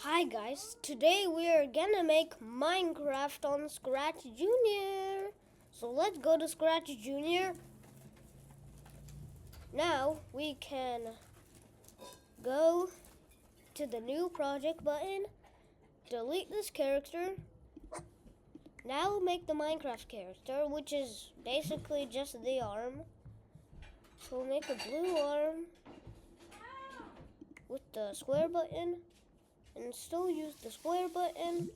Hi guys, today we are gonna make Minecraft on Scratch Junior. So let's go to Scratch Junior. Now we can go to the new project button, delete this character. Now make the Minecraft character, which is basically just the arm. So we'll make a blue arm with the square button and still use the square button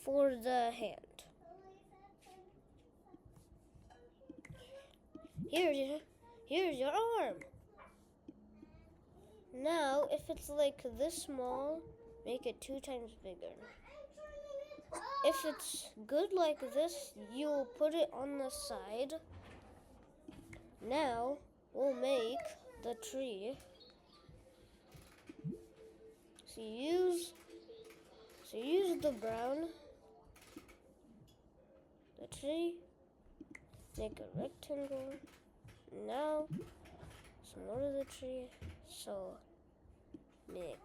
for the hand. Here's your arm. Now, if it's like this small, make it 2 times bigger. If it's good like this, you'll put it on the side. Now, we'll make the tree. So use the brown, the tree, make a rectangle. Now, some more of the tree. So make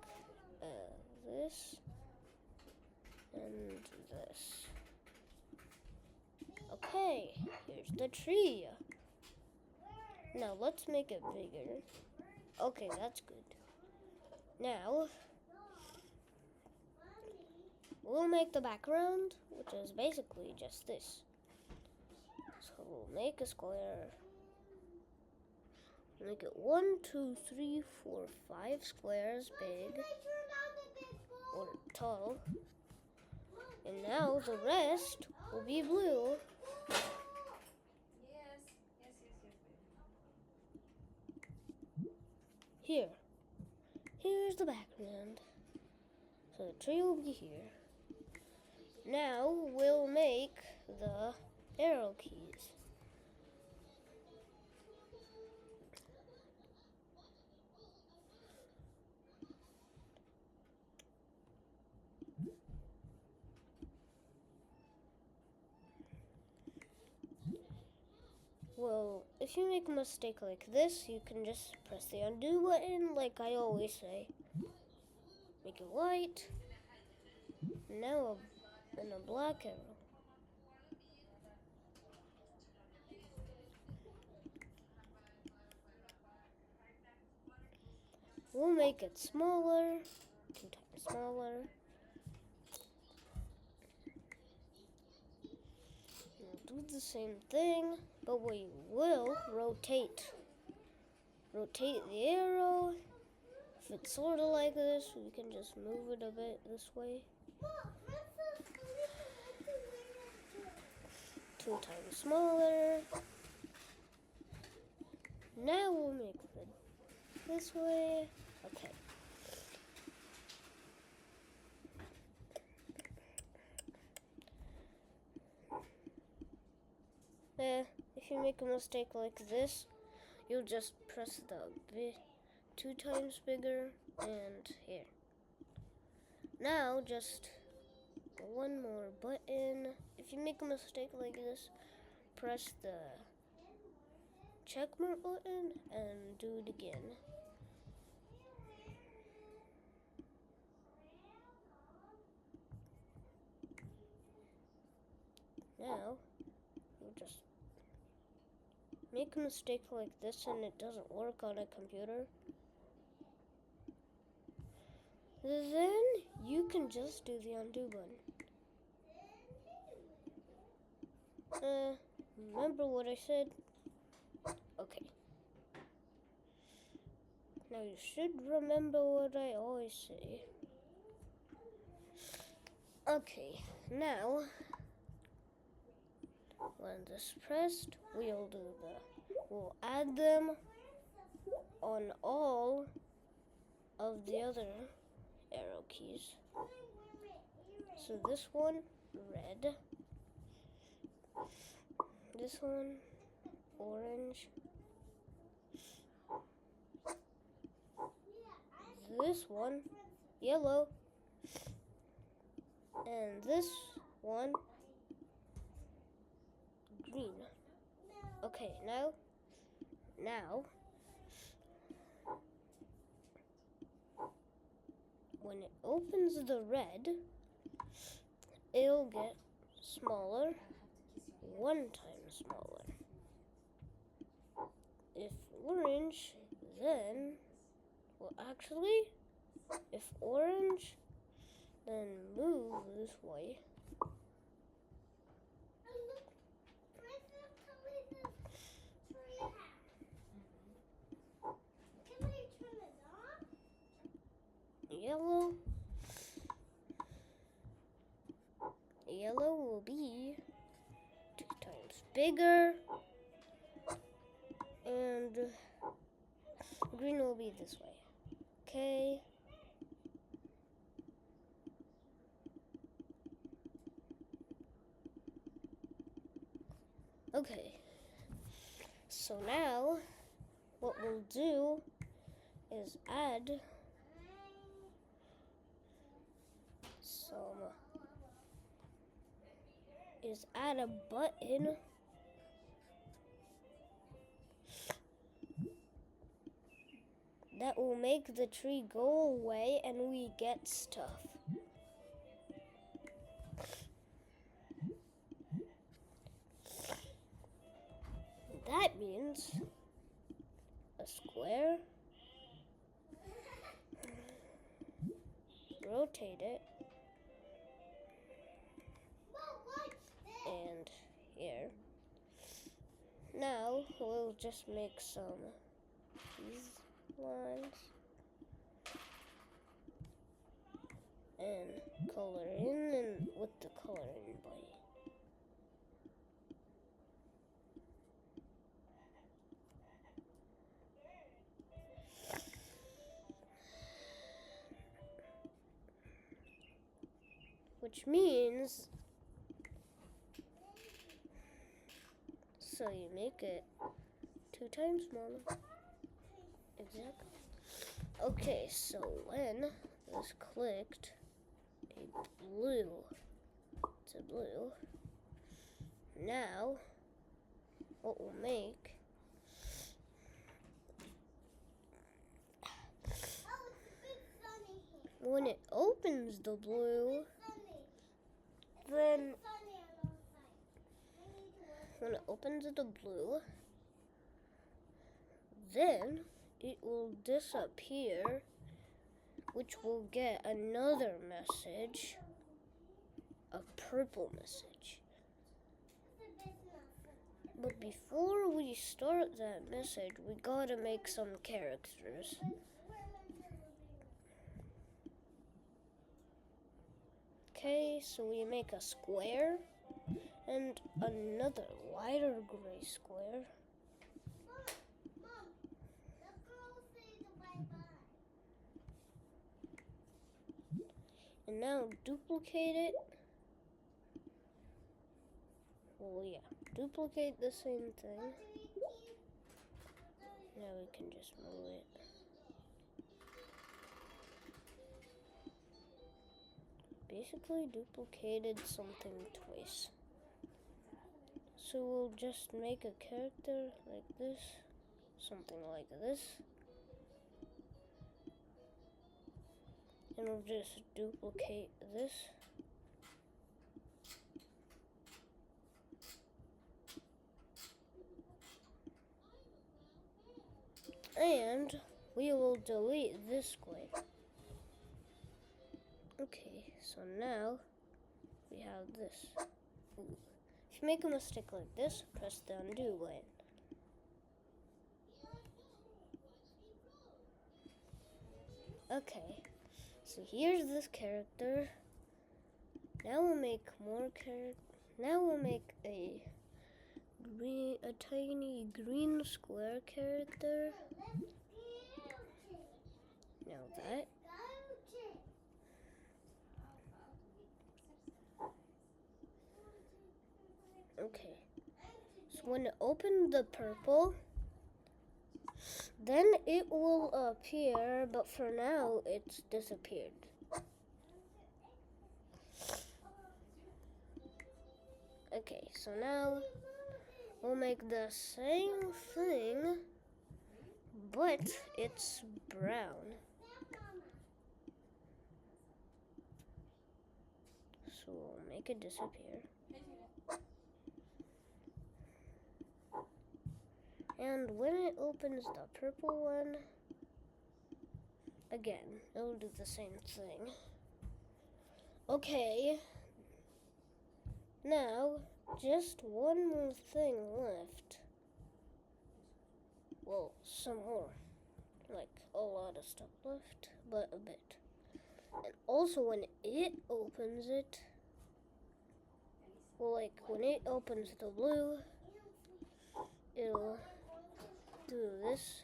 this and this. Okay, here's the tree. Now let's make it bigger. Okay, that's good. Now, we'll make the background, which is basically just this. So we'll make a square. Make it 1, 2, 3, 4, 5 squares big or tall. And now the rest will be blue. Here's the background. So the tree will be here. Now we'll make the arrow keys. Well, if you make a mistake like this, you can just press the undo button like I always say. Make it white. Now a black arrow. We'll make it smaller, 2 times smaller. We'll do the same thing, but we will rotate. Rotate the arrow. If it's sort of like this, we can just move it a bit this way. 2 times smaller. Now we'll make it this way. Okay. If you make a mistake like this, you'll just press the 2 times bigger and here. Now just one more button. If you make a mistake like this, press the check mark button and do it again. Now, you just make a mistake like this and it doesn't work on a computer. Then you can just do the undo button. Remember what I said? Okay. Now you should remember what I always say. Okay, now when this pressed, we'll add them on all of the other arrow keys. So this one, red. This one, orange. This one, yellow. And this one, green. Okay, now, when it opens the red, it'll get smaller, 1 time smaller. If orange, then, well, actually, if orange, then move this way. Yellow. Yellow will be 2 times bigger, and green will be this way. Okay. Okay. So now, what we'll do is add a button that will make the tree go away and we get stuff. That means a square, rotate it, and here. Now we'll just make some these lines and color in and with the coloring button. Which means, so you make it 2 times smaller. Exactly. Okay, so when this clicked a blue to blue, now what we'll make when it opens the blue, then when it opens the blue, then it will disappear, which will get another message, a purple message. But before we start that message, we gotta make some characters. Okay, so we make a square and another lighter gray square. And now duplicate it. Well, yeah, duplicate the same thing. Now we can just move it. Basically duplicated something twice. So we'll just make a character like this, something like this. And we'll just duplicate this. And we will delete this square. Okay, so now we have this. Ooh. If you make a mistake like this, press the undo button. Okay, so here's this character. Now we'll make more Now we'll make a tiny green square character. Now that. Okay, so when it opens the purple, then it will appear, but for now it's disappeared. Okay, so now we'll make the same thing, but it's brown. So we'll make it disappear. And when it opens the purple one, again, it'll do the same thing. Okay. Now, just one more thing left. Well, some more. Like, a lot of stuff left, but a bit. And also, when it opens it, well, like, when it opens the blue, it'll do this.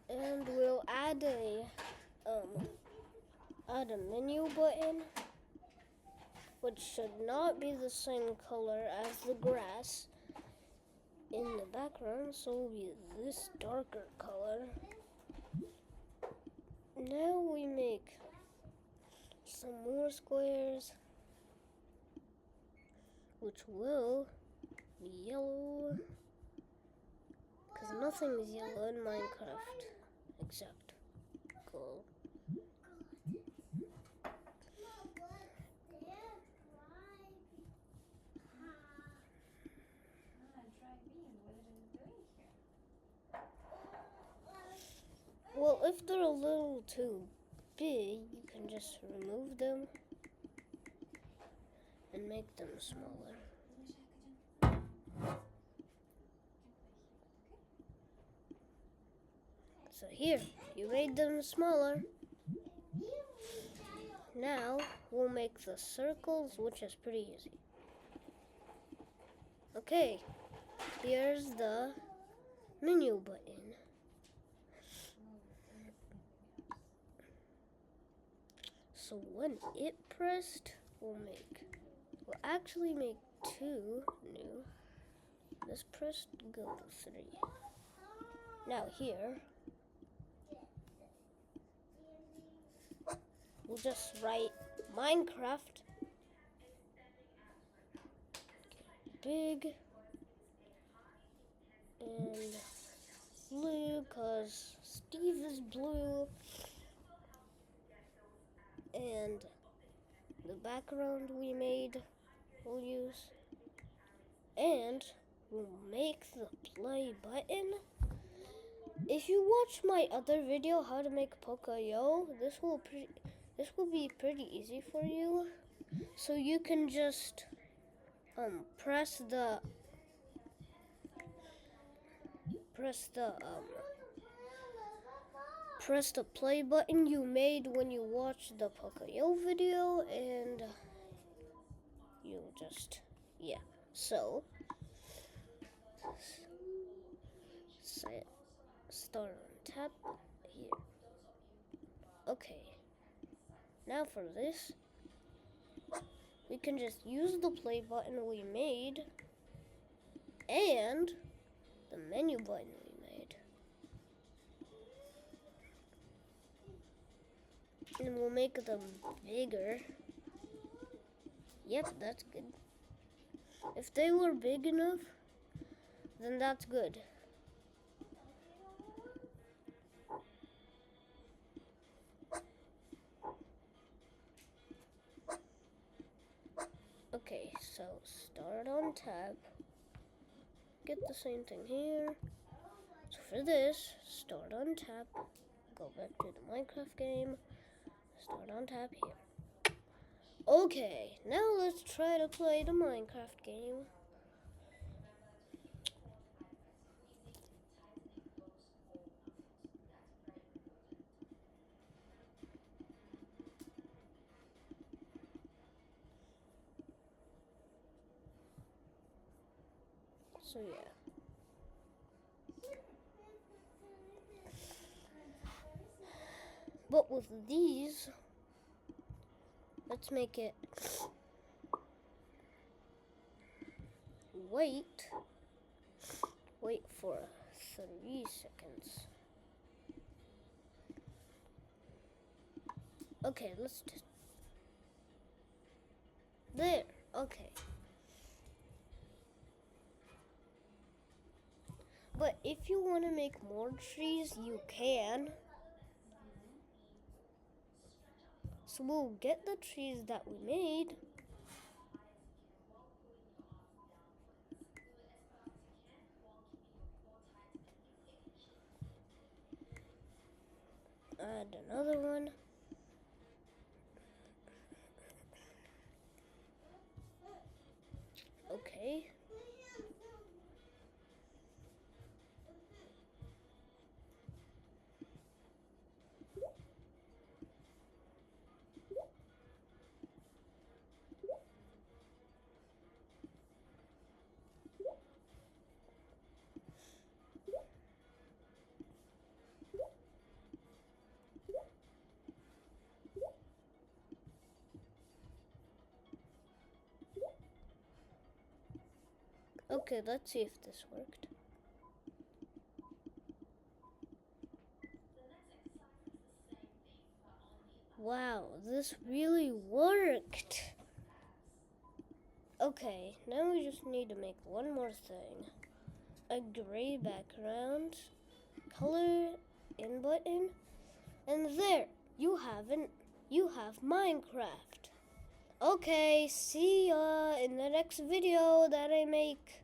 And we'll add a menu button, which should not be the same color as the grass in the background, so it'll be this darker color. Now we make some more squares, which will be yellow, because nothing is yellow in Minecraft except gold. Well, if they're a little too big, you can just remove them and make them smaller. So here, you made them smaller. Now, we'll make the circles, which is pretty easy. Okay, here's the menu button. So when it pressed, we'll actually make 2 new. This pressed, go to 3. Now here, we'll just write Minecraft big and blue, cause Steve is blue. And the background we made, we'll use. And we'll make the play button. If you watch my other video, how to make Pocoyo, this will be pretty easy for you. So you can just press the play button you made when you watched the Pocoyo video, and you'll just, yeah. So, start on tap here. Okay. Now for this, we can just use the play button we made and the menu button we made. And we'll make them bigger. Yep, that's good. If they were big enough, then that's good. Okay, so start on tab. Get the same thing here. So for this, start on tab. Go back to the Minecraft game. Start on tab here. Okay, now let's try to play the Minecraft game. So yeah. But with these, let's make it wait for 3 seconds. Okay, let's just, there, okay. But if you want to make more trees, you can. So we'll get the trees that we made. Add another one. Okay. Okay, let's see if this worked. Wow, this really worked. Okay, now we just need to make one more thing. A gray background, color in button, and there, you have Minecraft. Okay, see ya in the next video that I make.